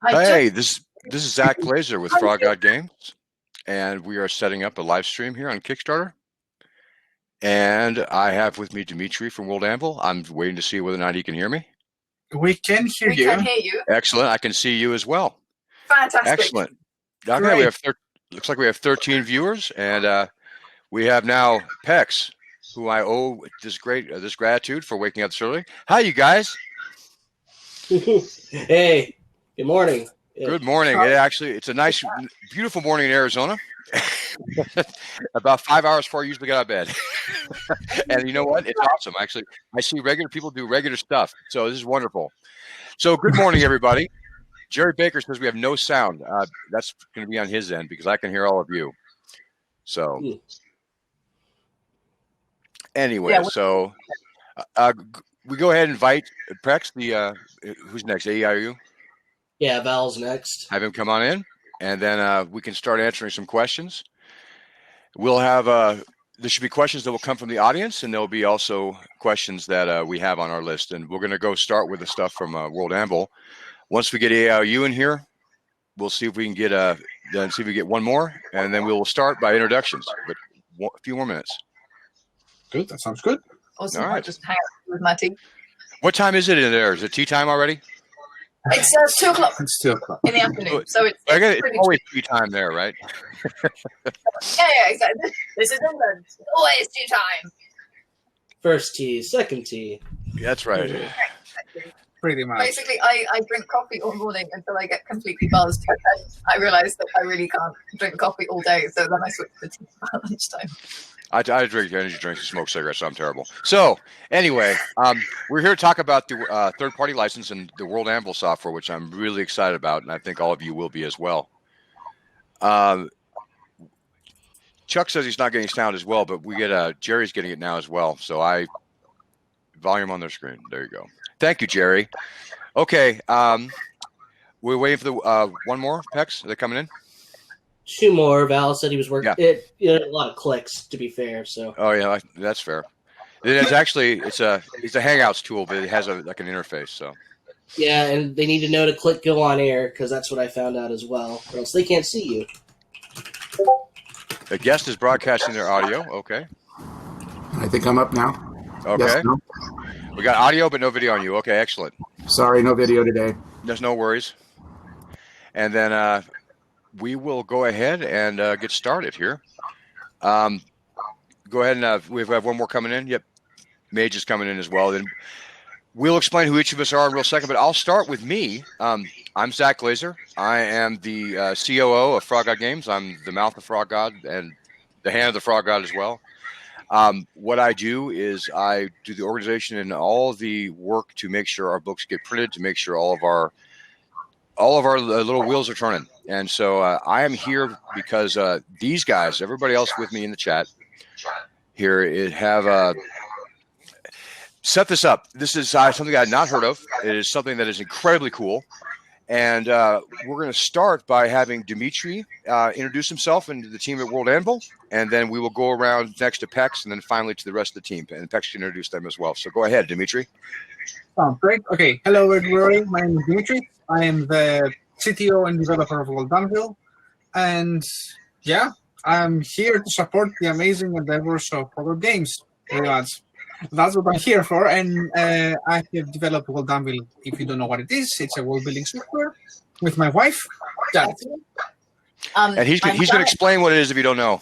Hey, this is Zach Glazer with Frog God Games, and we are setting up a live stream here on Kickstarter. And I have with me Dimitri from WorldAnvil. I'm waiting to see whether or not he can hear me. We can hear you. We can hear you. Excellent. I can see you as well. Fantastic. Excellent. Okay, Great. we have looks like we have 13 viewers, and we have now Pex, who I owe this gratitude for waking up this early. Hi, you guys. Hey, good morning. Good morning. It's a nice, beautiful morning in Arizona. About 5 hours before I usually get out of bed. And you know what? It's awesome. Actually, I see regular people do regular stuff. So this is wonderful. So good morning, everybody. Jerry Baker says we have no sound. That's going to be on his end because I can hear all of you. So anyway, we go ahead and invite Prex, who's next, AEIU? Yeah, Val's next. Have him come on in, and then we can start answering some questions. We'll have there should be questions that will come from the audience, and there'll be also questions that we have on our list. And we're going to go start with the stuff from WorldAnvil. Once we get AIU in here, we'll see if we can get one more, and then we will start by introductions. But a few more minutes. Good. That sounds good. Awesome. All right. I'll just hang out with my tea. What time is it in there? Is it tea time already? It's 2 o'clock It's 2 o'clock. in the afternoon, so it's It's pretty always tea time there, right? Yeah, exactly. This is England. It's always tea time. First tea, second tea. That's right. Exactly. Pretty much. Basically, I drink coffee all morning until I get completely buzzed. And I realize that I really can't drink coffee all day, so then I switch to tea at lunchtime. I drink energy drinks and smoke cigarettes, so I'm terrible. So anyway, we're here to talk about the third-party license and the WorldAnvil software, which I'm really excited about, and I think all of you will be as well. Chuck says he's not getting sound as well, but we get Jerry's getting it now as well. So volume on their screen. There you go. Thank you, Jerry. Okay, we're waiting for the one more. Pex, are they coming in? 2 more. Val said he was working. Yeah. A lot of clicks, to be fair. So. Oh yeah, that's fair. It's a Hangouts tool, but it has like an interface. So. Yeah, and they need to know to click go on air because that's what I found out as well. Or else they can't see you. The guest is broadcasting their audio. Okay. I think I'm up now. Okay. Yes, no? We got audio, but no video on you. Okay, excellent. Sorry, no video today. There's no worries. And then we will go ahead and get started here. Go ahead and we have one more coming in. Yep. Mage is coming in as well. Then we'll explain who each of us are in a real second, but I'll start with me. I'm Zach Glazer. I am the COO of Frog God Games. I'm the mouth of Frog God and the hand of the Frog God as well. What I do is I do the organization and all the work to make sure our books get printed, to make sure all of our little wheels are turning. And so I am here because these guys, everybody else with me in the chat here, have set this up. This is something I had not heard of. It is something that is incredibly cool. And we're going to start by having Dimitri introduce himself and the team at WorldAnvil. And then we will go around next to Pex and then finally to the rest of the team. And Pex can introduce them as well. So go ahead, Dimitri. Oh, great. Okay. Hello, everybody. My name is Dimitri. I am the CTO and developer of WorldAnvil. And yeah, I'm here to support the amazing endeavors of Frog God Games. Pretty much. That's what I'm here for. And I have developed WorldAnvil. If you don't know what it is, it's a world building software with my wife, Janet. And he's going to explain what it is if you don't know.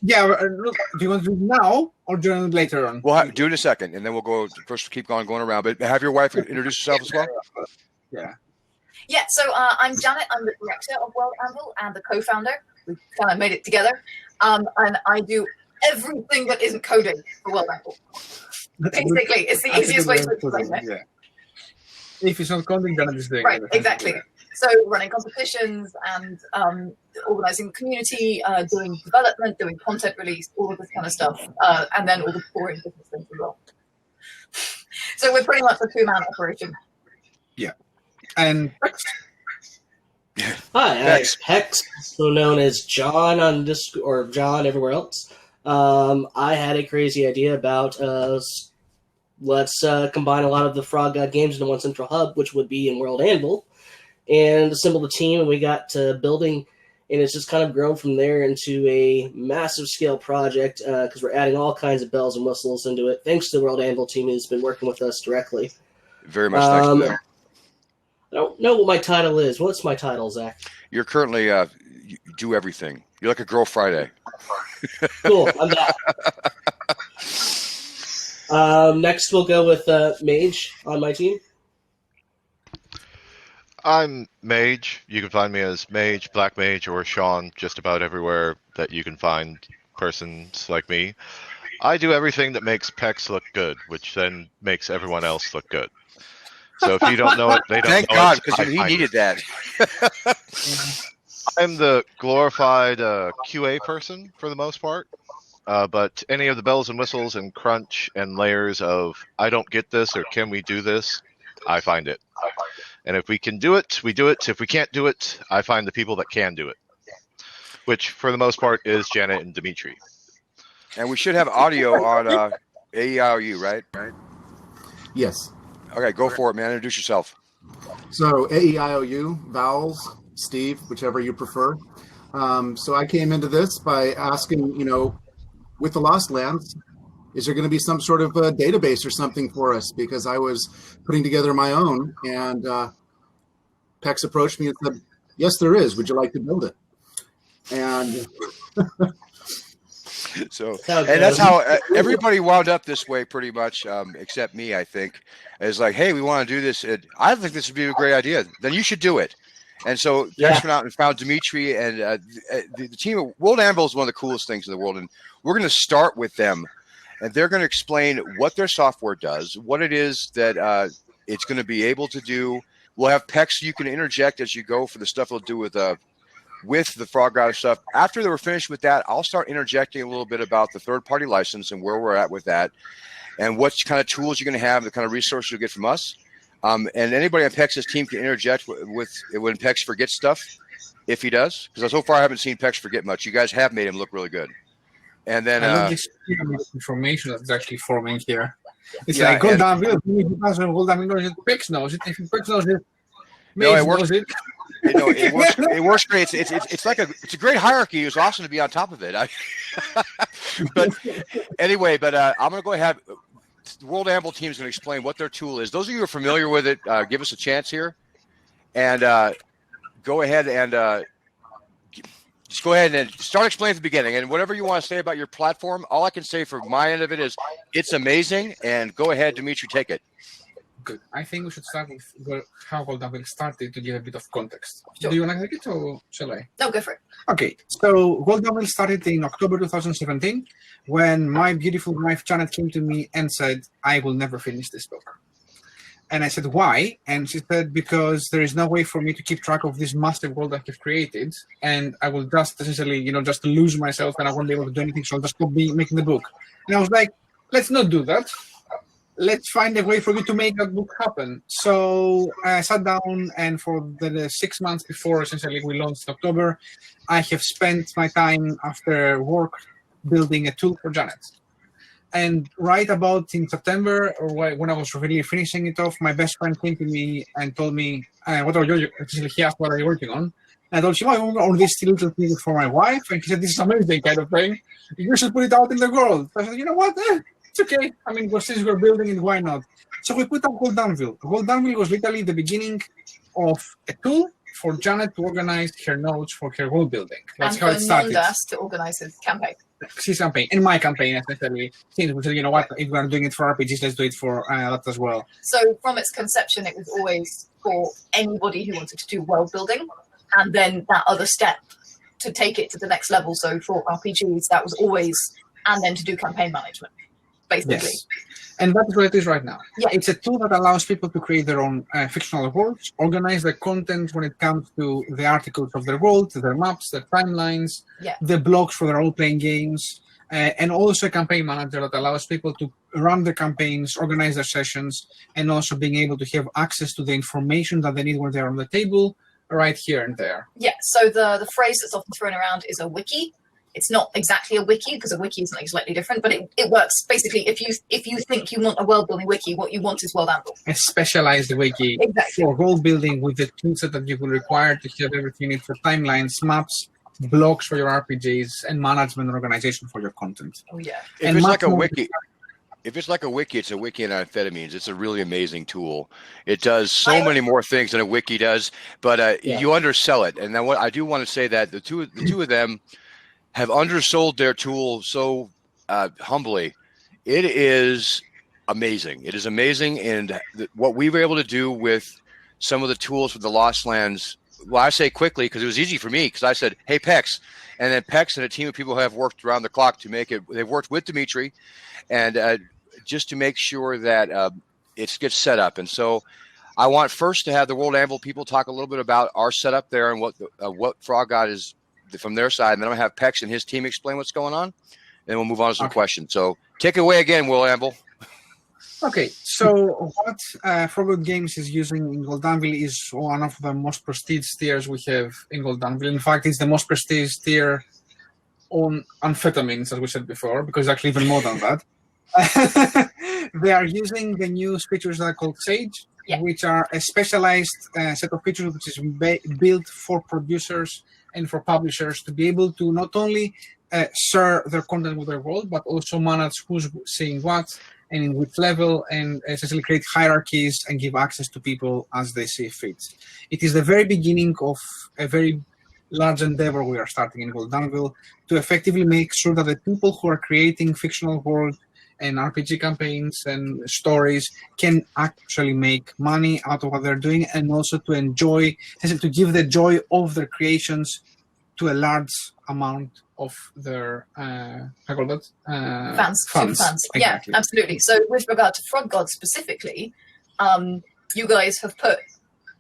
Yeah, look, do you want to do it now or do you want to do it later on? We'll do it in a second, and then we'll go first. Keep going around. But have your wife introduce herself as well. Yeah. Yeah, so I'm Janet. I'm the director of WorldAnvil and the co-founder. We kind of made it together. And I do everything that isn't coding for WorldAnvil. Basically, it's the easiest way to explain it. Yeah. If it's not coding, then it's doing right, exactly. So running competitions and organizing the community, doing development, doing content release, all of this kind of stuff, and then all the boring business things as well. So we're pretty much a 2-man operation. Yeah. And Pex? Hi, I'm Pex, so known as John on Discord, or John everywhere else. I had a crazy idea about let's combine a lot of the Frog God games into one central hub, which would be in WorldAnvil. and assembled a team, and we got to building, and it's just kind of grown from there into a massive scale project because we're adding all kinds of bells and whistles into it, thanks to the WorldAnvil team who's been working with us directly. Very much thanks to them. I don't know what my title is. What's my title, Zach? You're currently you do everything. You're like a Girl Friday. Cool. I'm that. Next, we'll go with Mage on my team. I'm Mage. You can find me as Mage, Black Mage, or Sean just about everywhere that you can find persons like me. I do everything that makes Pex look good, which then makes everyone else look good. So if you don't know it, they don't Thank know God, it. because he needed that. I'm the glorified QA person for the most part. But any of the bells and whistles and crunch and layers of I don't get this or can we do this, I find it. And if we can do it, we do it. If we can't do it, I find the people that can do it, which for the most part is Janet and Dimitri. And we should have audio on AEIOU, right? Yes. Okay, go for it, man. Introduce yourself. So AEIOU, vowels, Steve, whichever you prefer. So I came into this by asking, with the Lost Lands, is there going to be some sort of a database or something for us? Because I was putting together my own, and Pex approached me and said, yes, there is. Would you like to build it? And So, and that's how everybody wound up this way, pretty much, except me. I think is like, hey, we want to do this. I think this would be a great idea. Then you should do it. And so, Pex went out and found Dimitri, and the team of WorldAnvil is one of the coolest things in the world. And we're going to start with them, and they're going to explain what their software does, what it is that it's going to be able to do. We'll have Pex. You can interject as you go for the stuff we'll do with the Frog Rider stuff. After we're finished with that, I'll start interjecting a little bit about the third-party license and where we're at with that, and what kind of tools you're going to have, the kind of resources you'll get from us. And anybody on Pex's team can interject with when Pex forgets stuff, if he does, because so far I haven't seen Pex forget much. You guys have made him look really good. And then I love this information that's actually forming here. It's like WorldAnvil, WorldAnvil, Pex knows it. If Pex knows it, Mage knows it. It works great. It's like it's a great hierarchy. It's awesome to be on top of it. But anyway, I'm going to go ahead. The WorldAnvil team is going to explain what their tool is. Those of you who are familiar with it, give us a chance here, and go ahead and just go ahead and start explaining at the beginning. And whatever you want to say about your platform, all I can say for my end of it is it's amazing. And go ahead, Dimitri, take it. Good. I think we should start with how WorldAnvil started to give a bit of context. Sure. Do you want to take it or shall I? No, go for it. Okay, so WorldAnvil started in October 2017 when my beautiful wife Janet came to me and said, I will never finish this book. And I said, why? And she said, because there is no way for me to keep track of this massive world that you've created, and I will just essentially, just lose myself and I won't be able to do anything, so I'll just stop making the book. And I was like, let's not do that. Let's find a way for you to make that book happen. So I sat down, and for the 6 months before essentially we launched in October, I have spent my time after work building a tool for Janet. And right about in September, or when I was really finishing it off, my best friend came to me and told me, he asked, what are you working on? And I told him, I'm on this little thing for my wife. And he said, this is amazing kind of thing. You should put it out in the world. So I said, you know what? It's okay. I mean, since we're building it, why not? So we put up WorldAnvil. WorldAnvil was literally the beginning of a tool for Janet to organize her notes for her world building. That's how it started. And to organize his campaign. His campaign, and my campaign, especially. Since we said, you know what, if we're doing it for RPGs, let's do it for that as well. So from its conception, it was always for anybody who wanted to do world building, and then that other step to take it to the next level. So for RPGs, that was always, and then to do campaign management, basically. Yes. And that's what it is right now. Yeah. It's a tool that allows people to create their own fictional worlds, organize the content when it comes to the articles of their world, their maps, their timelines, the blogs for their role-playing games, and also a campaign manager that allows people to run their campaigns, organize their sessions, and also being able to have access to the information that they need when they're on the table, right here and there. Yeah, so the phrase that's often thrown around is a wiki. It's not exactly a wiki because a wiki is something slightly different, but it works basically. If you think you want a world building wiki, what you want is WorldAnvil. A specialized wiki Exactly. for world building with the toolset that you will require to have everything you need for timelines, maps, blocks for your RPGs, and management and organization for your content. Oh yeah. If And it's much like a more- wiki, it's a wiki on amphetamines. It's a really amazing tool. It does so many more things than a wiki does, but you undersell it. And then what I do want to say that the two of them have undersold their tool so humbly. It is amazing. It is amazing, and what we were able to do with some of the tools with the Lost Lands. Well, I say quickly because it was easy for me because I said, "Hey, Pex," and then Pex and a team of people have worked around the clock to make it. They've worked with Dimitri, and just to make sure that it gets set up. And so, I want first to have the WorldAnvil people talk a little bit about our setup there and what Frog God is from their side, and then I'm gonna have Pex and his team explain what's going on, and then we'll move on to some questions. So, take it away again, WorldAnvil. Okay, so what Frog Games is using in WorldAnvil is one of the most prestige tiers we have in WorldAnvil. In fact, it's the most prestige tier on amphetamines, as we said before, because actually even more than that. They are using the new features that are called Sage, which are a specialized set of features which is built for producers and for publishers to be able to not only share their content with their world, but also manage who's seeing what and in which level, and essentially create hierarchies and give access to people as they see fit. It is the very beginning of a very large endeavor we are starting in WorldAnvil to effectively make sure that the people who are creating fictional world and RPG campaigns and stories can actually make money out of what they're doing, and also to enjoy, to give the joy of their creations to a large amount of their fans. Exactly. Yeah, absolutely. So with regard to Frog God specifically, you guys have put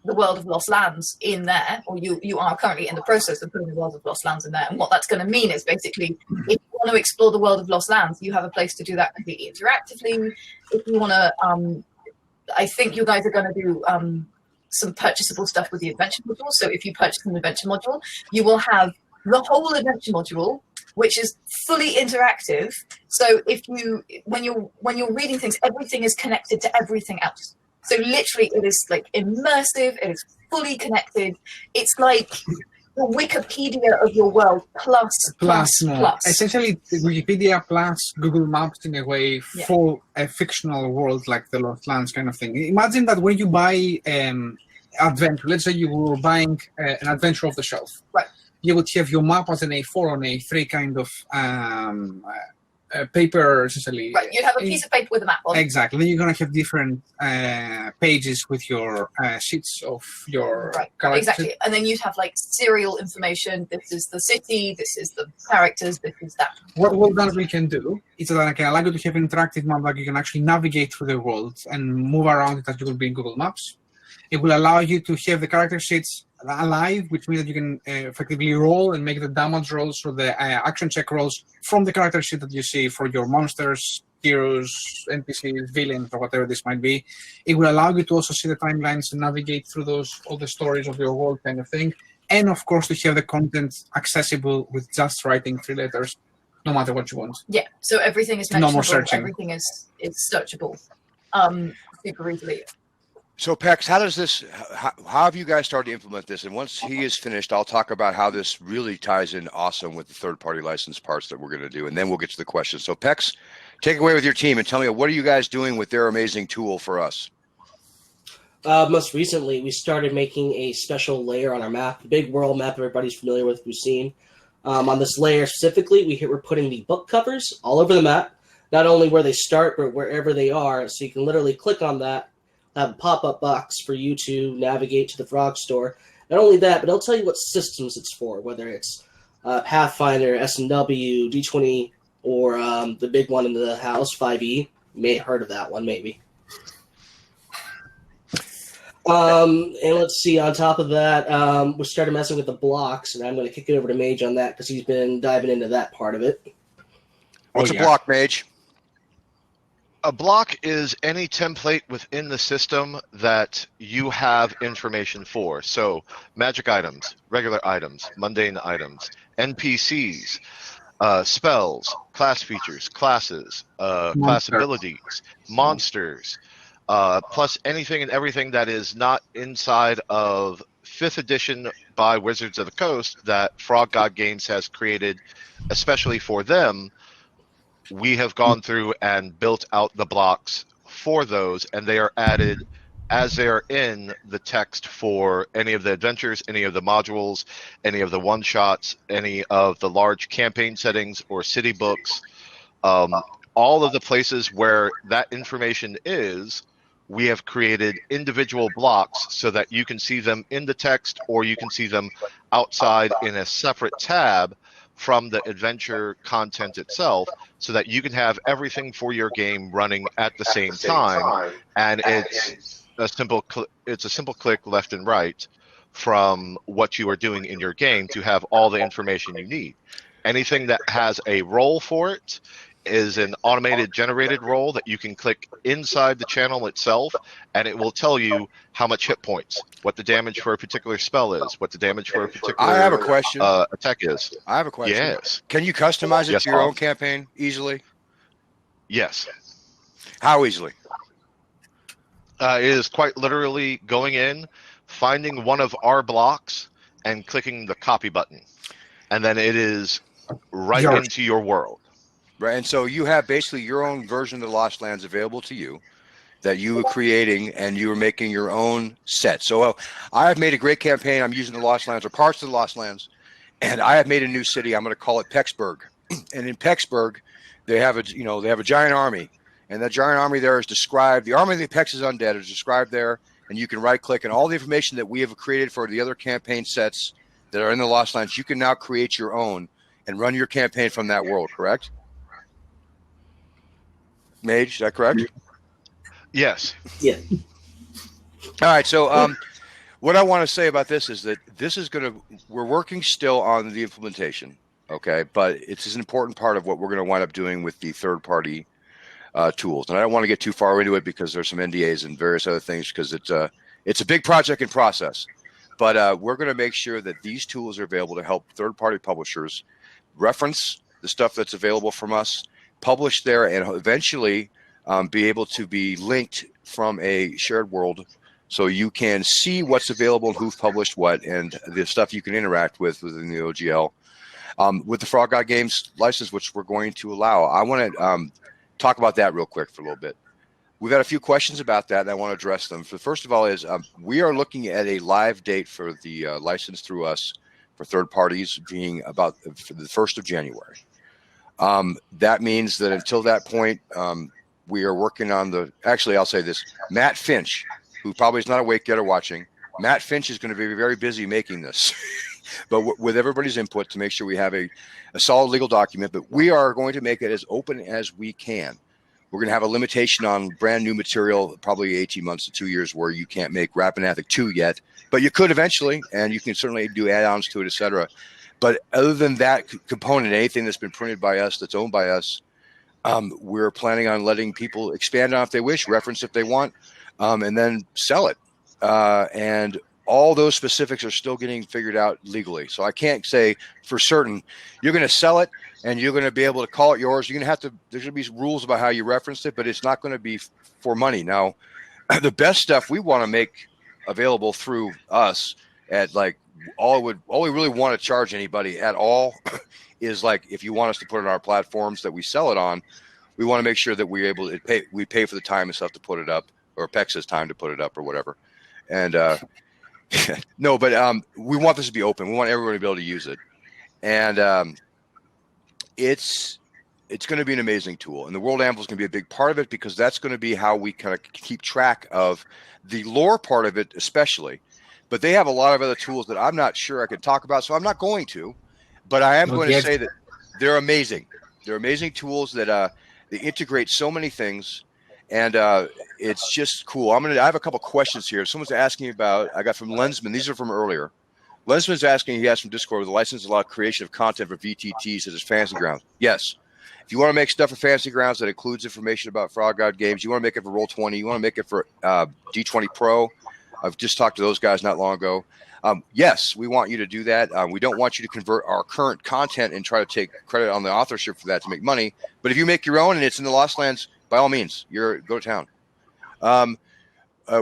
the World of Lost Lands in there, or you are currently in the process of putting the World of Lost Lands in there. And what that's going to mean is basically, if you want to explore the World of Lost Lands, you have a place to do that completely interactively. If you want to, I think you guys are going to do some purchasable stuff with the adventure module. So if you purchase an adventure module, you will have the whole adventure module, which is fully interactive. So when you're reading things, everything is connected to everything else. So literally, it is like immersive. It is fully connected. It's like the Wikipedia of your world plus. Essentially, Wikipedia plus Google Maps in a way for a fictional world like the Lost Lands kind of thing. Imagine that when you buy adventure, let's say you were buying an adventure off the shelf. Right. You would have your map as an A4 or an A3 kind of paper, essentially. Right, you'd have a piece of paper with a map on. Exactly. Then you're going to have different pages with your sheets of your characters. Exactly. And then you'd have like serial information. This is the city, this is the characters, this is that. What WorldAnvil can do is that it can allow you to have an interactive map that you can actually navigate through the world and move around it as you will be in Google Maps. It will allow you to have the character sheets alive, which means that you can effectively roll and make the damage rolls or the action check rolls from the character sheet that you see for your monsters, heroes, NPCs, villains, or whatever this might be. It will allow you to also see the timelines and navigate through all the stories of your world kind of thing. And of course, to have the content accessible with just writing 3 letters, no matter what you want. Yeah, so everything is mentionable, no more searching. Everything is searchable super easily. So, Pex, how have you guys started to implement this? And once he is finished, I'll talk about how this really ties in awesome with the third-party license parts that we're going to do, and then we'll get to the questions. So, Pex, take it away with your team and tell me, what are you guys doing with their amazing tool for us? Most recently, we started making a special layer on our map, the big world map everybody's familiar with, we've seen. On this layer specifically, we're putting the book covers all over the map, not only where they start, but wherever they are, so you can literally click on that, have a pop-up box for you to navigate to the Frog store. Not only that, but it'll tell you what systems it's for, whether it's Pathfinder, S&W, D20, or the big one in the house, 5e. You may have heard of that one, maybe. And let's see, on top of that, we started messing with the blocks, and I'm going to kick it over to Mage on that because he's been diving into that part of it. What's a block, Mage? A block is any template within the system that you have information for. So magic items, regular items, mundane items, NPCs, spells, class features, classes, class Monster. abilities, monsters, plus anything and everything that is not inside of 5th edition by Wizards of the Coast that Frog God Games has created especially for them. We have gone through and built out the blocks for those, and they are added as they are in the text for any of the adventures, any of the modules, any of the one-shots, any of the large campaign settings or city books. All of the places where that information is, we have created individual blocks so that you can see them in the text or you can see them outside in a separate tab from the adventure content itself, so that you can have everything for your game running at the same time. And it's a simple click left and right from what you are doing in your game to have all the information you need. Anything that has a role for it is an automated generated role that you can click inside the channel itself, and it will tell you how much hit points, what the damage for a particular spell is, what the damage for a particular I have a question. Attack is. I have a question. Yes. Can you customize it Yes, to your Bob. own campaign easily? Yes. How easily? It is quite literally going in, finding one of our blocks, and clicking the copy button. And then it is right Yours. into your world. Right, and so you have basically your own version of the Lost Lands available to you that you were creating, and you were making your own set. So I have made a great campaign. I'm using the Lost Lands or parts of the Lost Lands, and I have made a new city. I'm going to call it Pecksburg. And in Pecksburg, they have a giant army, and that giant army there is described. The army of the Pex is undead is described there, and you can right click, and all the information that we have created for the other campaign sets that are in the Lost Lands, you can now create your own and run your campaign from that world. Correct? Mage, is that correct? Yes. Yeah. All right. So, what I want to say about this is that we're working still on the implementation. Okay. But it's an important part of what we're going to wind up doing with the third party tools. And I don't want to get too far into it because there's some NDAs and various other things, because it's a big project in process. But we're going to make sure that these tools are available to help third party publishers reference the stuff that's available from us, publish there, and eventually be able to be linked from a shared world, so you can see what's available and who've published what, and the stuff you can interact with within the OGL. With the Frog God Games license, which we're going to allow, I want to talk about that real quick for a little bit. We've had a few questions about that, and I want to address them. So first of all is we are looking at a live date for the license through us for third parties being about for the 1st of January. That means that until that point, we are working on actually, I'll say this, Matt Finch, who probably is not awake yet or watching, Matt Finch is going to be very busy making this, but with everybody's input to make sure we have a solid legal document. But we are going to make it as open as we can. We're going to have a limitation on brand new material, probably 18 months to 2 years, where you can't make Rappahannock 2 yet, but you could eventually, and you can certainly do add-ons to it, etc. But other than that component, anything that's been printed by us, that's owned by us, we're planning on letting people expand on if they wish, reference if they want, and then sell it. And all those specifics are still getting figured out legally. So I can't say for certain you're going to sell it and you're going to be able to call it yours. You're going to have to, there's going to be rules about how you referenced it, but it's not going to be for money. Now, the best stuff we want to make available through us at like, all we really want to charge anybody at all is like, if you want us to put it on our platforms that we sell it on, we want to make sure that we're able to pay. We pay for the time and stuff to put it up, or PEX's time to put it up, or whatever. And no, but we want this to be open. We want everyone to be able to use it, and it's going to be an amazing tool. And the WorldAnvil is going to be a big part of it, because that's going to be how we kind of keep track of the lore part of it, especially. But they have a lot of other tools that I'm not sure I could talk about, so I'm not going to. But I am going to say that they're amazing. They're amazing tools that they integrate so many things, and it's just cool. I have a couple questions here. Someone's asking about, I got from Lensman. These are from earlier. Lensman's asking, he has from Discord, the license allow creation of content for VTTs such as Fantasy Grounds. Yes. If you want to make stuff for Fantasy Grounds that includes information about Frog God Games, you want to make it for Roll20, you want to make it for D20 Pro, I've just talked to those guys not long ago. Yes, we want you to do that. We don't want you to convert our current content and try to take credit on the authorship for that to make money. But if you make your own and it's in the Lost Lands, by all means, go to town.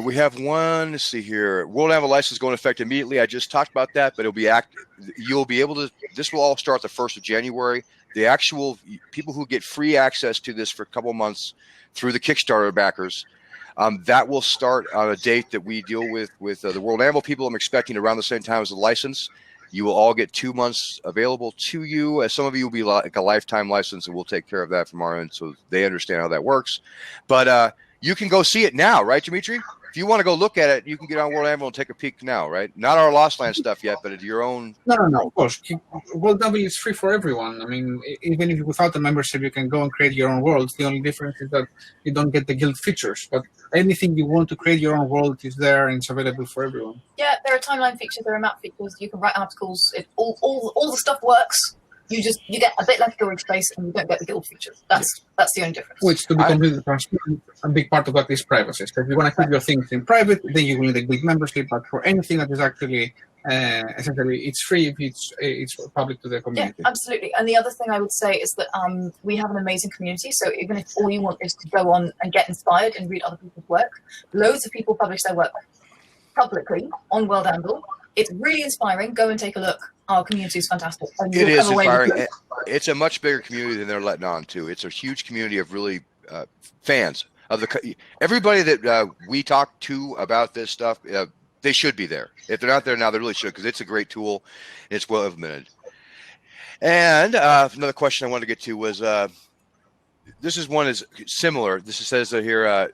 We have one. Let's see here. WorldAnvil license going into effect immediately. I just talked about that, but it'll be you'll be able to. This will all start the 1st of January. The actual people who get free access to this for a couple of months through the Kickstarter backers. That will start on a date that we deal with the WorldAnvil people. I'm expecting around the same time as the license. You will all get 2 months available to you. As some of you will be like a lifetime license, and we'll take care of that from our end so they understand how that works. But you can go see it now, right, Dimitri? If you want to go look at it, you can get on WorldAnvil and take a peek now, right? Not our Lost Land stuff yet, but at your own. No, of course. WorldAnvil is free for everyone. I mean, even if you without a membership, you can go and create your own worlds. The only difference is that you don't get the guild features. But anything you want to create your own world is there and it's available for everyone. Yeah, there are timeline features, there are map features. You can write articles. All the stuff works. You get a bit less storage space and you don't get the guild features. That's the only difference. Which, to be completely transparent, a big part of that is privacy. So if you want to keep your things in private, then you will need a guild membership. But for anything that is actually essentially it's free if it's public to the community. Yeah, absolutely. And the other thing I would say is that we have an amazing community. So even if all you want is to go on and get inspired and read other people's work, loads of people publish their work publicly on WorldAnvil. It's really inspiring. Go and take a look. Our community is fantastic. It is inspiring. It's a much bigger community than they're letting on to. It's a huge community of really fans of everybody that we talk to about this stuff. They should be there. If they're not there now, they really should, because it's a great tool. And it's well implemented. And another question I wanted to get to was this is one is similar. This says here,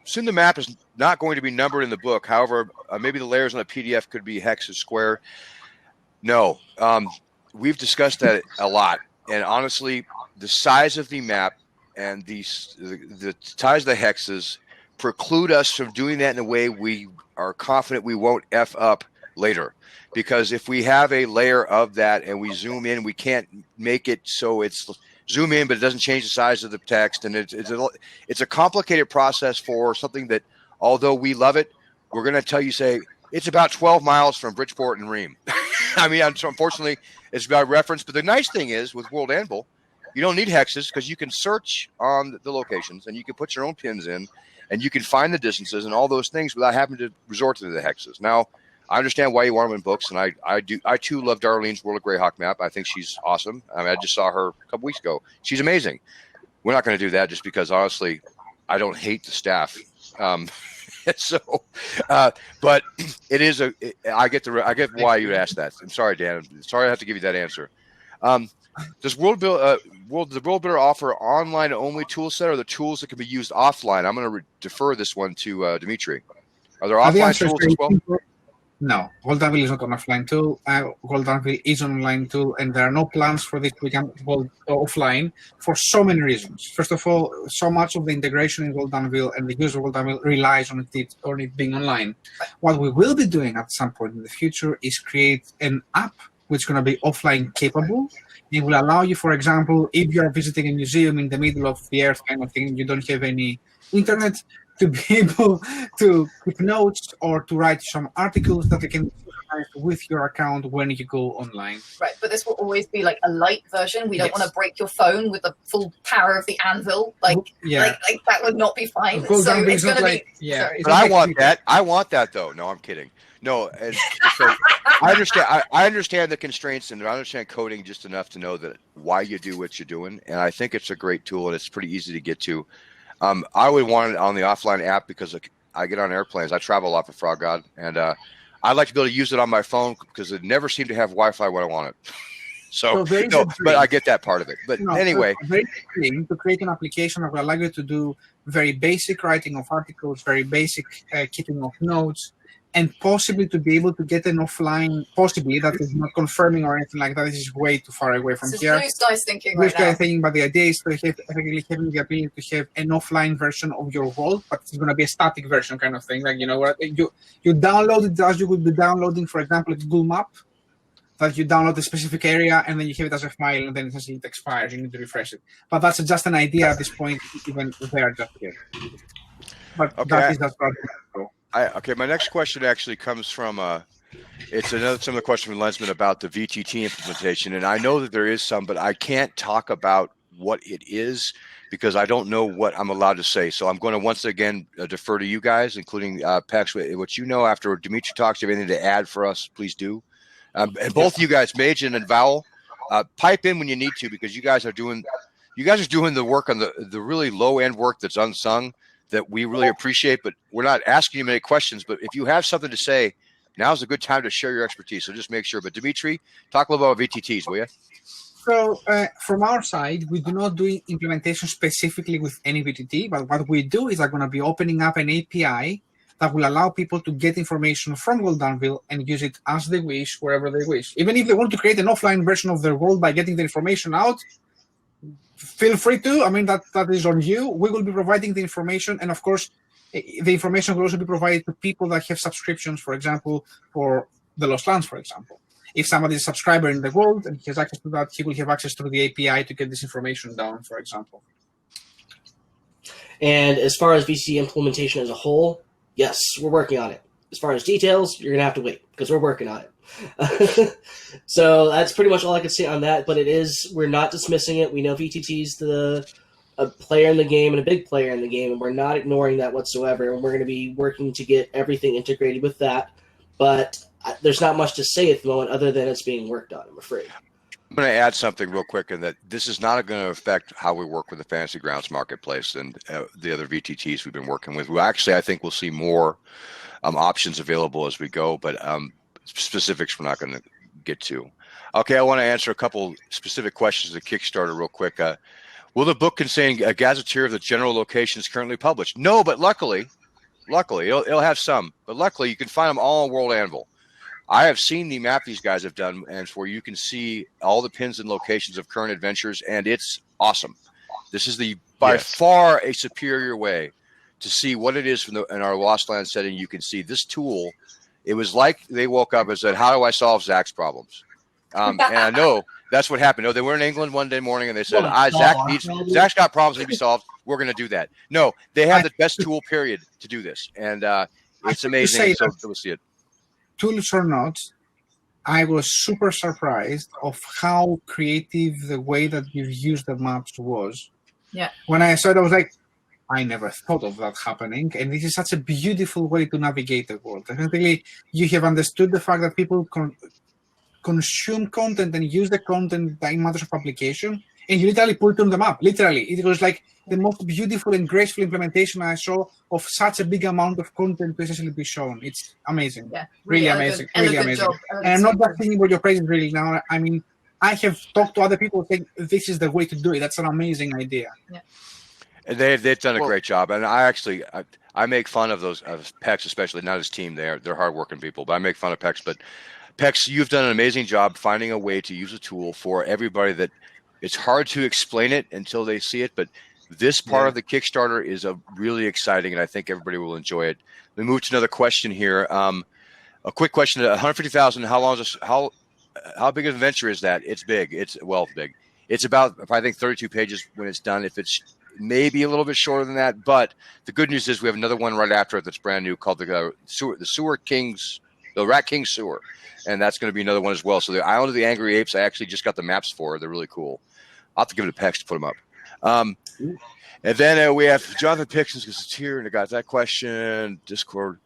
assume the map is not going to be numbered in the book. However, maybe the layers on a PDF could be hex or square. No, we've discussed that a lot. And honestly, the size of the map and the size of the hexes preclude us from doing that in a way we are confident we won't F up later. Because if we have a layer of that and we zoom in, we can't make it so it's zoom in, but it doesn't change the size of the text. And it's a complicated process for something that, although we love it, we're going to tell you, say, it's about 12 miles from Bridgeport and Ream. I mean, unfortunately, it's by reference. But the nice thing is with WorldAnvil, you don't need hexes because you can search on the locations and you can put your own pins in and you can find the distances and all those things without having to resort to the hexes. Now, I understand why you want them in books, and I too love Darlene's World of Greyhawk map. I think she's awesome. I mean, I just saw her a couple weeks ago. She's amazing. We're not going to do that just because, honestly, I don't hate the staff. But it is I get why you asked that. I'm sorry, Dan. I'm sorry I have to give you that answer. Does the World Builder offer online only tool set, or the tools that can be used offline? I'm going to defer this one to Dimitri. Are there offline tools as well? No, WorldAnvil is not an offline tool. WorldAnvil is an online tool, and there are no plans for this to become offline for so many reasons. First of all, so much of the integration in WorldAnvil and the use of WorldAnvil relies on it being online. What we will be doing at some point in the future is create an app which is going to be offline capable. It will allow you, for example, if you are visiting a museum in the middle of the earth kind of thing, you don't have any internet, to be able to keep notes or to write some articles that you can with your account when you go online. Right, but this will always be like a light version. We don't want to break your phone with the full power of the anvil. Like that would not be fine. So it's going to be. Yeah, but I want that. I want that though. No, I'm kidding. No, so I understand. I understand the constraints, and I understand coding just enough to know that why you do what you're doing. And I think it's a great tool, and it's pretty easy to get to. I would want it on the offline app because I get on airplanes. I travel a lot for Frog God, and I'd like to be able to use it on my phone because it never seemed to have Wi-Fi when I want it. So no, but I get that part of it. But anyway, very dream to create an application that will allow you to do very basic writing of articles, very basic keeping of notes, and possibly to be able to get an offline, possibly that is not confirming or anything like that. This is way too far away from here. Blue sky thinking right now. Thinking, but the idea is to have effectively having the ability to have an offline version of your world, but it's going to be a static version kind of thing. Like, you know what, you download it as you would be downloading, for example, a Google map, that you download a specific area and then you have it as a file and then essentially it expires. You need to refresh it. But that's just an idea at this point, even there just here. But that is just what Okay, my next question actually comes from it's another similar question from Lensman about the VTT implementation, and I know that there is some, but I can't talk about what it is because I don't know what I'm allowed to say. So I'm going to once again defer to you guys, including Pex. What you know after Dimitri talks, you have anything to add for us, please do. And both you guys, Majin and Vowel, pipe in when you need to because you guys are doing the work on the really low end work that's unsung that we really appreciate. But we're not asking you many questions. But if you have something to say, now's a good time to share your expertise. So just make sure. But Dimitri, talk a little about VTTs, will you? So from our side, we do not do implementation specifically with any VTT, but what we do is I'm going to be opening up an API that will allow people to get information from WorldAnvil and use it as they wish, wherever they wish. Even if they want to create an offline version of their world by getting the information out, feel free to. I mean, that is on you. We will be providing the information, and of course, the information will also be provided to people that have subscriptions, for example, for the Lost Lands, for example. If somebody is a subscriber in the world and he has access to that, he will have access to the API to get this information down, for example. And as far as VC implementation as a whole, yes, we're working on it. As far as details, you're going to have to wait because we're working on it. So that's pretty much all I can say on that. But we're not dismissing it. We know VTT's a player in the game and a big player in the game, and we're not ignoring that whatsoever. And we're going to be working to get everything integrated with that. But there's not much to say at the moment other than it's being worked on, I'm afraid. I'm going to add something real quick, and that this is not going to affect how we work with the Fantasy Grounds marketplace and the other VTTs we've been working with. I think we'll see more options available as we go, but specifics we're not going to get to. Okay, I want to answer a couple specific questions of the Kickstarter real quick. Will the book contain a gazetteer of the general locations currently published? No, but luckily it'll have some. But luckily, you can find them all on WorldAnvil. I have seen the map these guys have done, and where you can see all the pins and locations of current adventures, and it's awesome. This is by far a superior way to see what it is in our Lost Land setting. You can see this tool. It was like they woke up and said, "How do I solve Zach's problems?" And I know that's what happened. No, they were in England one day morning, and they said, "Zach's got problems that need to be solved. We're going to do that." No, they have the best tool period to do this, and it's amazing. So we'll see it. Tools or not, I was super surprised of how creative the way that you've used the maps was. Yeah. When I saw it, I was like, I never thought of that happening, and this is such a beautiful way to navigate the world. Definitely, you have understood the fact that people consume content and use the content in matters of application, and you literally put it on the map. Literally, it was like the most beautiful and graceful implementation I saw of such a big amount of content to essentially be shown. It's amazing. Yeah, really amazing. Really amazing. And I'm not just thinking about your praises really now. I mean, I have talked to other people saying this is the way to do it. That's an amazing idea. Yeah. And they've done a great job. And I make fun of those Pex, especially not his team. They're hardworking people, but I make fun of Pex. But Pex, you've done an amazing job finding a way to use a tool for everybody that it's hard to explain it until they see it, but this part of the Kickstarter is really exciting, and I think everybody will enjoy it. We move to another question here. A quick question: 150,000. How long is this? How big of an adventure is that? It's big. It's big. It's about, I think, 32 pages when it's done. If it's maybe a little bit shorter than that, but the good news is we have another one right after it that's brand new called the Rat King Sewer, and that's going to be another one as well. So the Island of the Angry Apes, I actually just got the maps for. They're really cool. I'll have to give it a Pex to put them up. And then we have Jonathan Pixons because it's here, and I got that question. Discord,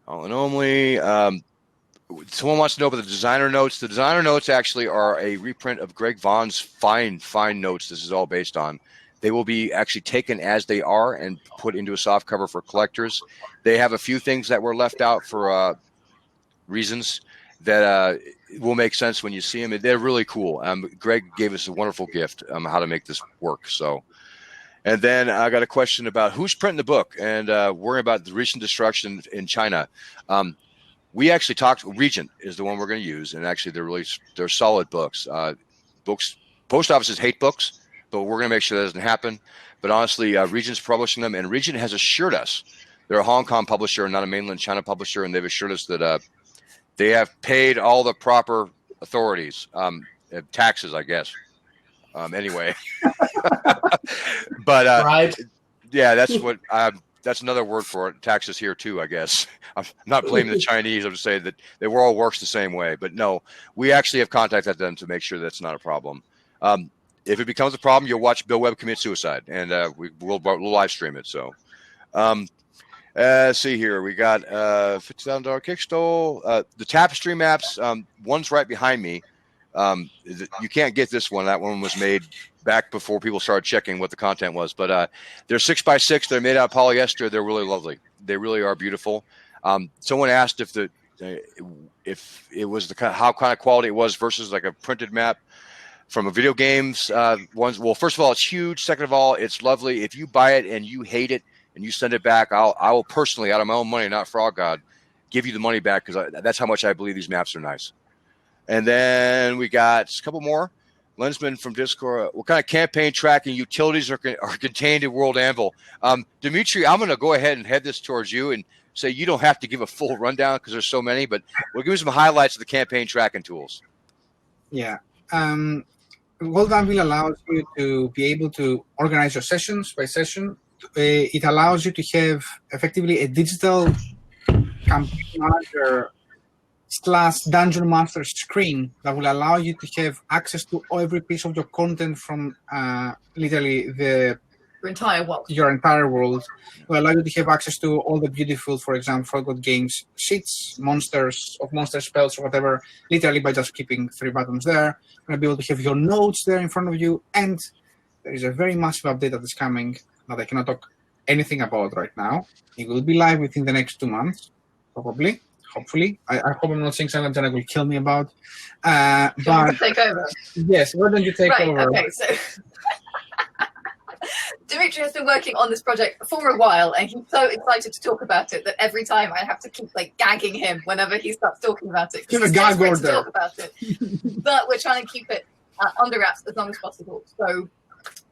all and only. Someone wants to know about the designer notes. The designer notes actually are a reprint of Greg Vaughn's fine notes. This is all based on. They will be actually taken as they are and put into a soft cover for collectors. They have a few things that were left out for reasons that will make sense when you see them. They're really cool. Greg gave us a wonderful gift on how to make this work. So, and then I got a question about who's printing the book and worrying about the recent destruction in China. We actually talked. Regent is the one we're going to use, and actually they're solid books. Post offices hate books, but we're going to make sure that doesn't happen. But honestly, Regent's publishing them, and Regent has assured us they're a Hong Kong publisher, not a mainland China publisher, and they've assured us that they have paid all the proper authorities, taxes, I guess. Anyway, but Bribed. yeah, that's what that's another word for it. Taxes here too, I guess. I'm not blaming the Chinese. I'm just saying that they were all works the same way. But no, we actually have contacted them to make sure that's not a problem. If it becomes a problem, you'll watch Bill Webb commit suicide, and we'll live stream it. So, let's see here. We got $50,000 Kickstall. The Tapestry maps. One's right behind me. You can't get this one. That one was made back before people started checking what the content was. But they're 6x6. They're made out of polyester. They're really lovely. They really are beautiful. Someone asked if it was how kind of quality it was versus like a printed map from a video games ones. Well, first of all, it's huge. Second of all, it's lovely. If you buy it and you hate it and you send it back, I will personally, out of my own money, not Frog God, give you the money back because that's how much I believe these maps are nice. And then we got a couple more. Lensman from Discord. What kind of campaign tracking utilities are contained in WorldAnvil? Dimitri, I'm going to go ahead and head this towards you and say you don't have to give a full rundown because there's so many, but we'll give you some highlights of the campaign tracking tools. Yeah. WorldAnvil allows you to be able to organize your sessions by session. It allows you to have effectively a digital campaign manager / dungeon master screen that will allow you to have access to every piece of your content from literally your entire world. It will allow you to have access to all the beautiful, for example, Forgot Games sheets, monster spells or whatever, literally by just keeping 3 buttons there. You're going to be able to have your notes there in front of you, and there is a very massive update that is coming that I cannot talk anything about right now. It will be live within the next 2 months, probably. Hopefully, I hope I'm not saying something that will kill me about. But take over. Yes, why don't you take over? Okay, so Dimitri has been working on this project for a while, and he's so excited to talk about it that every time I have to keep gagging him whenever he starts talking about it. Give a gag order. To talk about it, but we're trying to keep it under wraps as long as possible. So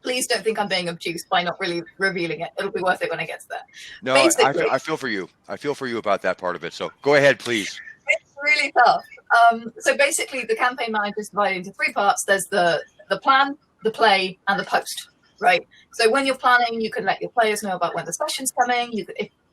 please don't think I'm being obtuse by not really revealing it. It'll be worth it when it gets there. No, I feel for you. I feel for you about that part of it. So go ahead, please. It's really tough. So basically, the campaign manager is divided into 3 parts. There's the plan, the play, and the post. Right. So when you're planning, you can let your players know about when the session's coming.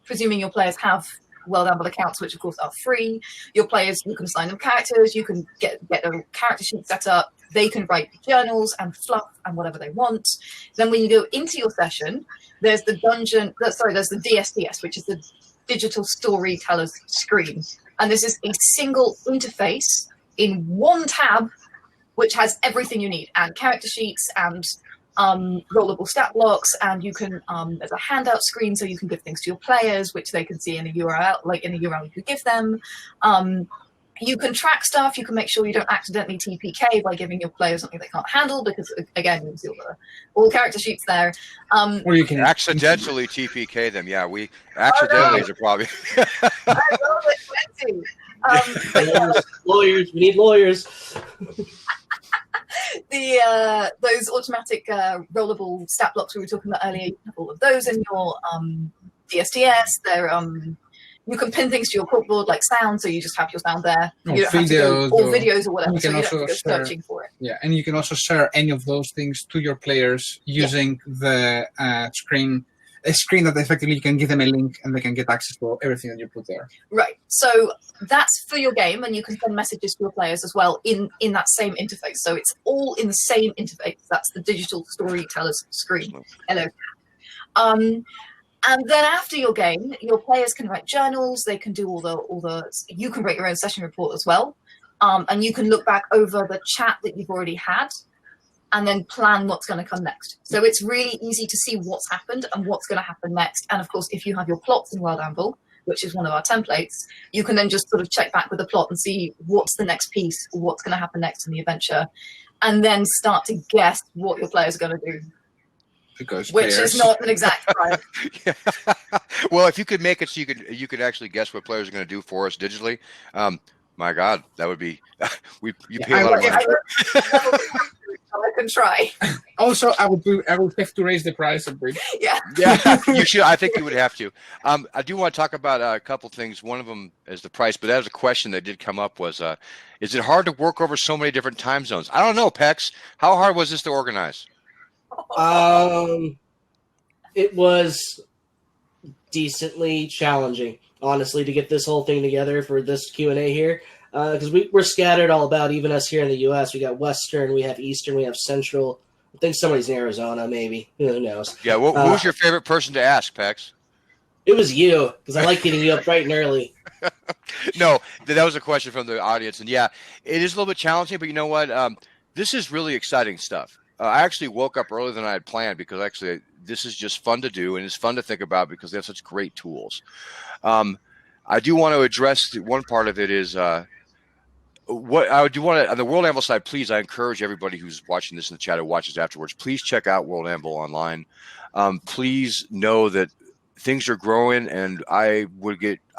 Presuming your players have WorldAnvil accounts, which of course are free. Your players, you can assign them characters. You can get a character sheet set up. They can write journals and fluff and whatever they want. Then when you go into your session, there's the there's the DSTS, which is the Digital Storyteller's Screen. And this is a single interface in one tab, which has everything you need, and character sheets and rollable stat blocks, and you can there's a handout screen so you can give things to your players, which they can see in a URL, in a URL you could give them. You can track stuff. You can make sure you don't accidentally TPK by giving your players something they can't handle, because again, you can see all character sheets there. Or you can accidentally TPK them. Yeah, we accidentally is a problem. Lawyers, we need lawyers. Those automatic rollable stat blocks we were talking about earlier, you have all of those in your DSTS. They're you can pin things to your corkboard like sound, so you just have your sound there. You don't have to go, or videos or whatever, so you don't have to go searching for it. Yeah, and you can also share any of those things to your players using the screen that effectively you can give them a link and they can get access to everything that you put there. Right. So that's for your game, and you can send messages to your players as well in that same interface. So it's all in the same interface. That's the Digital Storyteller's Screen. Hello. And then after your game, your players can write journals. They can do all the. You can write your own session report as well, and you can look back over the chat that you've already had, and then plan what's going to come next. So it's really easy to see what's happened and what's going to happen next. And of course, if you have your plots in WorldAnvil, which is one of our templates, you can then just sort of check back with the plot and see what's the next piece, or what's going to happen next in the adventure, and then start to guess what your players are going to do. Which is not an exact science. Yeah. Well, if you could make it so you could actually guess what players are going to do for us digitally, my God, that would be you pay a lot of money. I can try. Also, I would have to raise the price a bit. Yeah. Yeah, you should. I think you would have to. I do want to talk about a couple things. One of them is the price, but that was a question that did come up. Was is it hard to work over so many different time zones? I don't know, Pex. How hard was this to organize? It was decently challenging, honestly, to get this whole thing together for this Q&A here. Because we're scattered all about, even us here in the U.S. We got Western, we have Eastern, we have Central. I think somebody's in Arizona, maybe. Who knows? Yeah, who's your favorite person to ask, Pex? It was you, because I like getting you up bright and early. No, that was a question from the audience. And yeah, it is a little bit challenging, but you know what? This is really exciting stuff. I actually woke up earlier than I had planned because actually this is just fun to do and it's fun to think about because they have such great tools. I do want to address one part of it is what I do want to, on the WorldAnvil side, please, I encourage everybody who's watching this in the chat or watches afterwards, please check out WorldAnvil online. Please know that things are growing, and I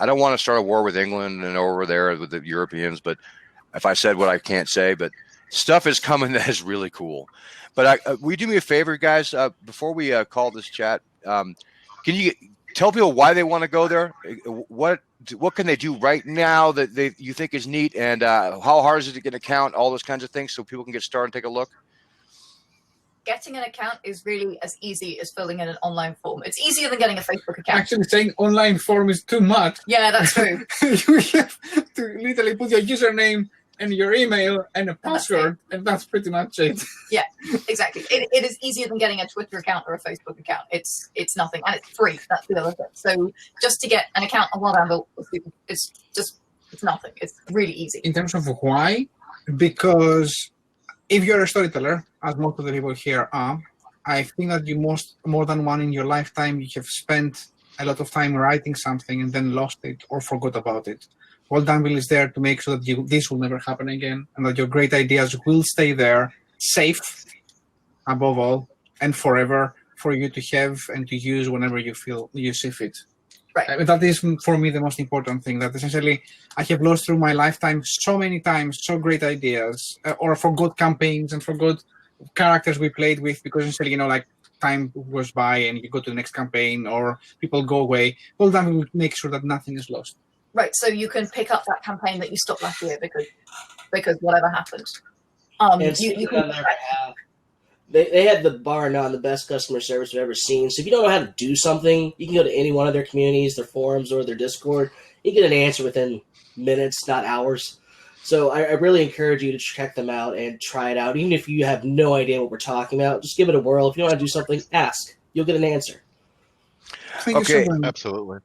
don't want to start a war with England and over there with the Europeans, but if I said what I can't say, but stuff is coming that is really cool. But will you do me a favor, guys, before we call this chat, can you tell people why they want to go there? What can they do right now that you think is neat, and how hard is it to get an account, all those kinds of things, so people can get started and take a look? Getting an account is really as easy as filling in an online form. It's easier than getting a Facebook account. Actually, saying online form is too much. Yeah, that's true. You have to literally put your username and your email and a password, and that's pretty much it. Yeah, exactly. It is easier than getting a Twitter account or a Facebook account. It's nothing, and it's free. That's the other thing. So just to get an account on WorldAnvil, it's nothing. It's really easy. In terms of why, because if you're a storyteller, as most of the people here are, I think that more than one in your lifetime, you have spent a lot of time writing something and then lost it or forgot about it. WorldAnvil is there to make sure that this will never happen again, and that your great ideas will stay there, safe, above all, and forever, for you to have and to use whenever you see fit. Right. That is, for me, the most important thing, that essentially I have lost through my lifetime so many times so great ideas, or forgot campaigns and forgot characters we played with, because essentially, like, time goes by and you go to the next campaign or people go away. WorldAnvil will make sure that nothing is lost. Right, so you can pick up that campaign that you stopped last year because whatever happened. You can. They had the bar none the best customer service I've ever seen. So if you don't know how to do something, you can go to any one of their communities, their forums, or their Discord. You get an answer within minutes, not hours. So I really encourage you to check them out and try it out. Even if you have no idea what we're talking about, just give it a whirl. If you want to do something, ask. You'll get an answer. Okay, absolutely.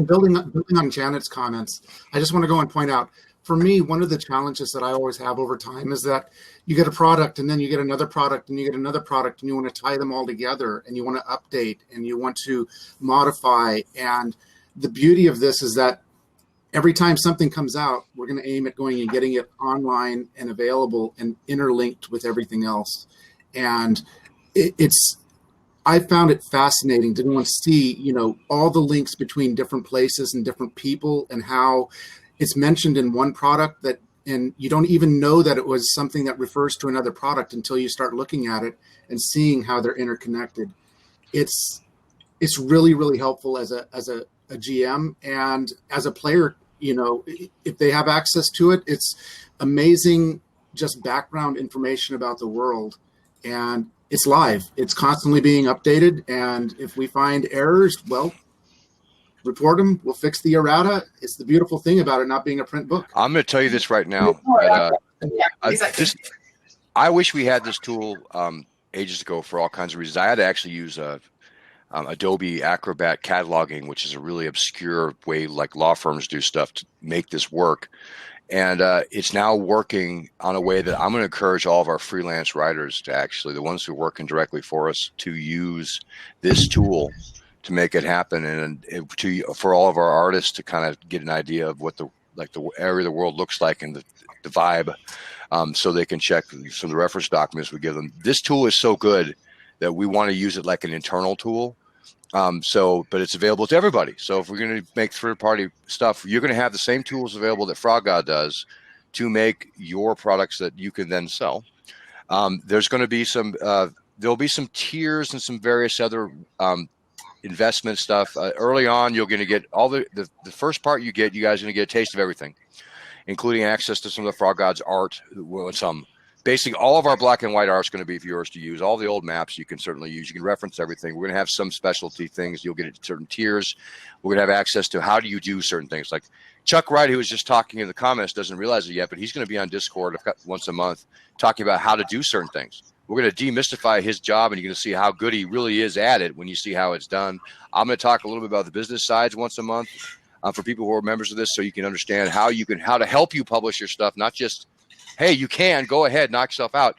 Building on Janet's comments, I just want to go and point out, for me, one of the challenges that I always have over time is that you get a product and then you get another product and you get another product and you want to tie them all together and you want to update and you want to modify. And the beauty of this is that every time something comes out, we're going to aim at going and getting it online and available and interlinked with everything else. And I found it fascinating to want to see, all the links between different places and different people and how it's mentioned in one product and you don't even know that it was something that refers to another product until you start looking at it and seeing how they're interconnected. It's really, really helpful as a GM and as a player. If they have access to it, it's amazing, just background information about the world, and it's live. It's constantly being updated, and if we find errors, well, report them. We'll fix the errata. It's the beautiful thing about it not being a print book. I'm going to tell you this right now. I wish we had this tool ages ago for all kinds of reasons. I had to actually use Adobe Acrobat cataloging, which is a really obscure way like law firms do stuff to make this work. And it's now working on a way that I'm going to encourage all of our freelance writers to actually, the ones who are working directly for us, to use this tool to make it happen, and for all of our artists to kind of get an idea of what the area of the world looks like and the vibe, so they can check some of the reference documents we give them. This tool is so good that we want to use it like an internal tool. But it's available to everybody. So if we're going to make third-party stuff, you're going to have the same tools available that Frog God does to make your products that you can then sell. There's going to be there'll be some tiers and some various other investment stuff. Early on, you're going to get all the first part you guys are going to get a taste of everything, including access to some of the Frog God's art, some basically all of our black and white art is going to be for yours to use. All the old maps you can certainly use. You can reference everything. We're going to have some specialty things. You'll get it certain tiers. We're going to have access to how do you do certain things. Like Chuck Wright, who was just talking in the comments, doesn't realize it yet, but he's going to be on Discord once a month talking about how to do certain things. We're going to demystify his job, and you're going to see how good he really is at it when you see how it's done. I'm going to talk a little bit about the business sides once a month for people who are members of this, so you can understand how to help you publish your stuff, not just, hey, you can go ahead, knock yourself out.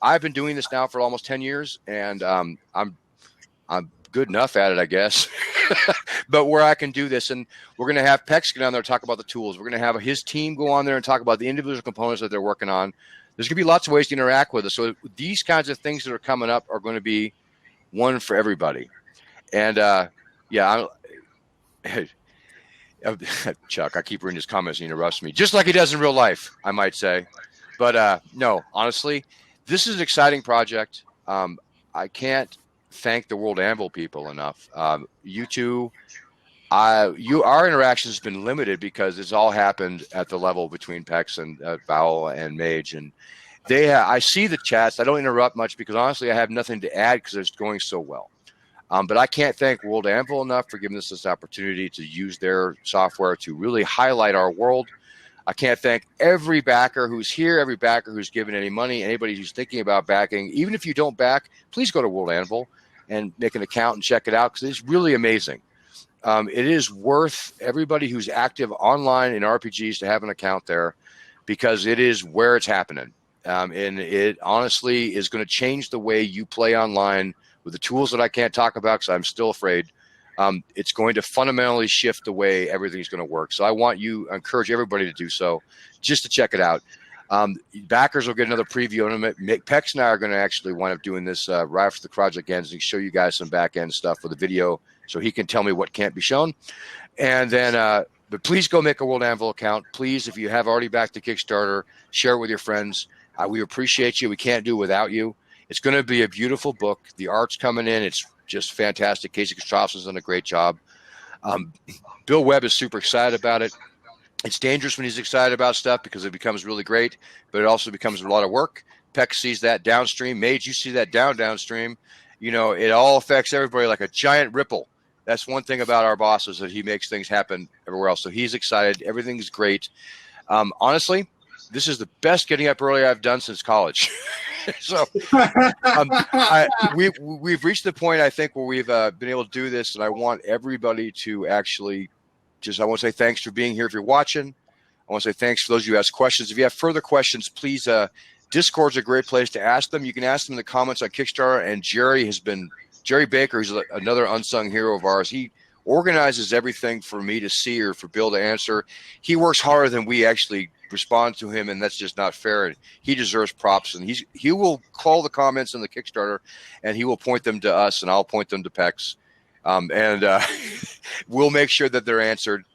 I've been doing this now for almost 10 years, and I'm good enough at it, I guess. But where I can do this, and we're going to have Pex get on there and talk about the tools. We're going to have his team go on there and talk about the individual components that they're working on. There's going to be lots of ways to interact with us. So these kinds of things that are coming up are going to be one for everybody. And Chuck, I keep reading his comments and he interrupts me, just like he does in real life, I might say. But no, honestly, this is an exciting project. I can't thank the WorldAnvil people enough. You two, our interaction has been limited because it's all happened at the level between Pex and Vowel and Mage, and I see the chats. I don't interrupt much because honestly, I have nothing to add because it's going so well. But I can't thank WorldAnvil enough for giving us this opportunity to use their software to really highlight our world. I can't thank every backer who's here, every backer who's given any money, anybody who's thinking about backing. Even if you don't back, please go to WorldAnvil and make an account and check it out because it's really amazing. It is worth everybody who's active online in RPGs to have an account there because it is where it's happening. And it honestly is going to change the way you play online with the tools that I can't talk about because I'm still afraid. It's going to fundamentally shift the way everything's going to work. So I encourage everybody to do so just to check it out. Backers will get another preview. Pex and I are going to actually wind up doing this right after the project ends and show you guys some back end stuff for the video so he can tell me what can't be shown. And then, but please go make a WorldAnvil account. Please, if you have already backed the Kickstarter, share it with your friends. We appreciate you. We can't do it without you. It's going to be a beautiful book. The art's coming in. It's just fantastic. Casey Kostrovsky's done a great job. Bill Webb is super excited about it. It's dangerous when he's excited about stuff because it becomes really great, but it also becomes a lot of work. Peck sees that downstream. Mage, you see that downstream. You know, it all affects everybody like a giant ripple. That's one thing about our boss is that he makes things happen everywhere else. So he's excited. Everything's great. Honestly, this is the best getting up early I've done since college. So we've reached the point, I think, where we've been able to do this, and I want everybody to actually I want to say thanks for being here if you're watching. I want to say thanks for those of you who asked questions. If you have further questions, please, Discord's a great place to ask them. You can ask them in the comments on Kickstarter, and Jerry Baker, who's another unsung hero of ours. He organizes everything for me to see or for Bill to answer. He works harder than we actually respond to him, and that's just not fair. And he deserves props. And he will call the comments in the Kickstarter, and he will point them to us, and I'll point them to Pex. We'll make sure that they're answered.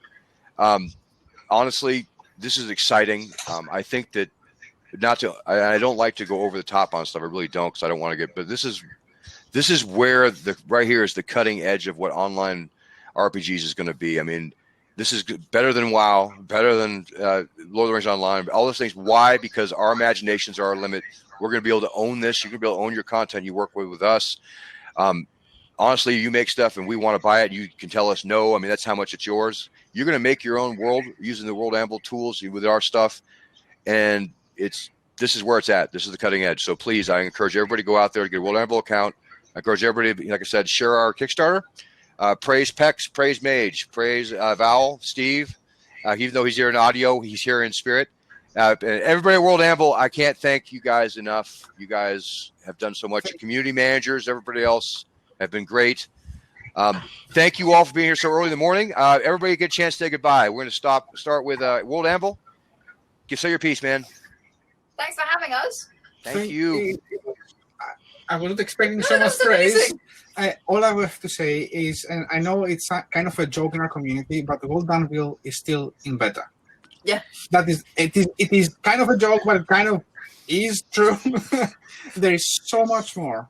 Honestly, this is exciting. I think that I don't like to go over the top on stuff. I really don't because I don't want to get. But this is where right here is the cutting edge of what online RPGs is going to be. I mean, this is better than WoW, better than Lord of the Rings Online, all those things. Why? Because our imaginations are our limit. We're going to be able to own this. You're going to be able to own your content you work with us. Honestly, you make stuff and we want to buy it. You can tell us no. I mean, that's how much it's yours. You're going to make your own world using the WorldAnvil tools with our stuff. And this is where it's at. This is the cutting edge. So please, I encourage everybody to go out there to get a WorldAnvil account. I encourage everybody, like I said, share our Kickstarter. Praise Pex, praise Mage, praise Vowel, Steve. Even though he's here in audio, he's here in spirit. Everybody at WorldAnvil, I can't thank you guys enough. You guys have done so much. Your community managers, everybody else have been great. Thank you all for being here so early in the morning. Everybody get a chance to say goodbye. We're going to start with WorldAnvil. Say your piece, man. Thanks for having us. Thank you. I wasn't expecting so much praise. All I have to say is, and I know it's kind of a joke in our community, but the WorldAnvil is still in beta. Yeah. It is kind of a joke, but it kind of is true. There is so much more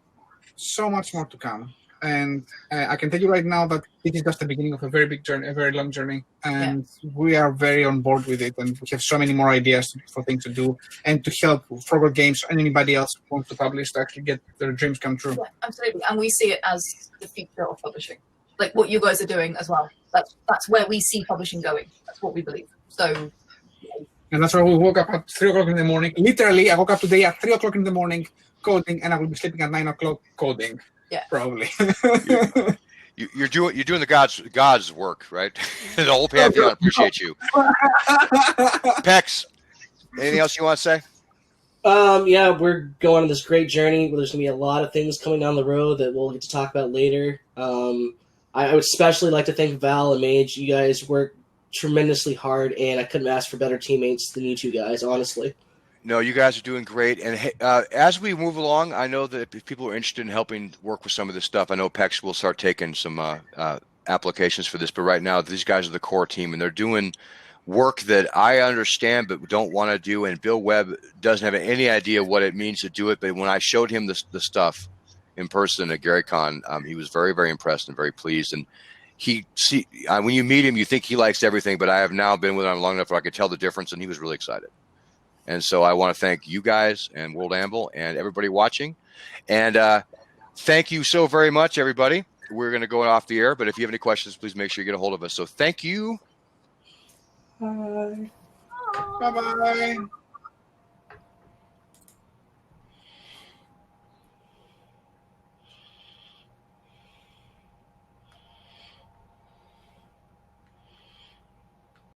to come. And I can tell you right now that this is just the beginning of a very big journey, a very long journey, and we are very on board with it. And we have so many more ideas for things to do and to help Frogger Games and anybody else who wants to publish to actually get their dreams come true. Yeah, absolutely. And we see it as the future of publishing, like what you guys are doing as well. That's where we see publishing going. That's what we believe. So. And that's why we woke up at 3 o'clock in the morning. Literally, I woke up today at 3 o'clock in the morning coding, and I will be sleeping at 9 o'clock coding. Yeah, probably. You're doing the God's work, right? The whole pantheon appreciates you. Pex, anything else you want to say? Yeah, we're going on this great journey. There's going to be a lot of things coming down the road that we'll get to talk about later. I would especially like to thank Val and Mage. You guys work tremendously hard, and I couldn't ask for better teammates than you two guys, honestly. No, you guys are doing great. And as we move along, I know that if people are interested in helping work with some of this stuff, I know PEX will start taking some applications for this. But right now, these guys are the core team, and they're doing work that I understand but don't want to do. And Bill Webb doesn't have any idea what it means to do it. But when I showed him the stuff in person at GaryCon, he was very, very impressed and very pleased. And when you meet him, you think he likes everything. But I have now been with him long enough where I could tell the difference, and he was really excited. And so I want to thank you guys and WorldAnvil and everybody watching. And thank you so very much, everybody. We're going to go off the air, but if you have any questions, please make sure you get a hold of us. So thank you. Bye. Bye-bye.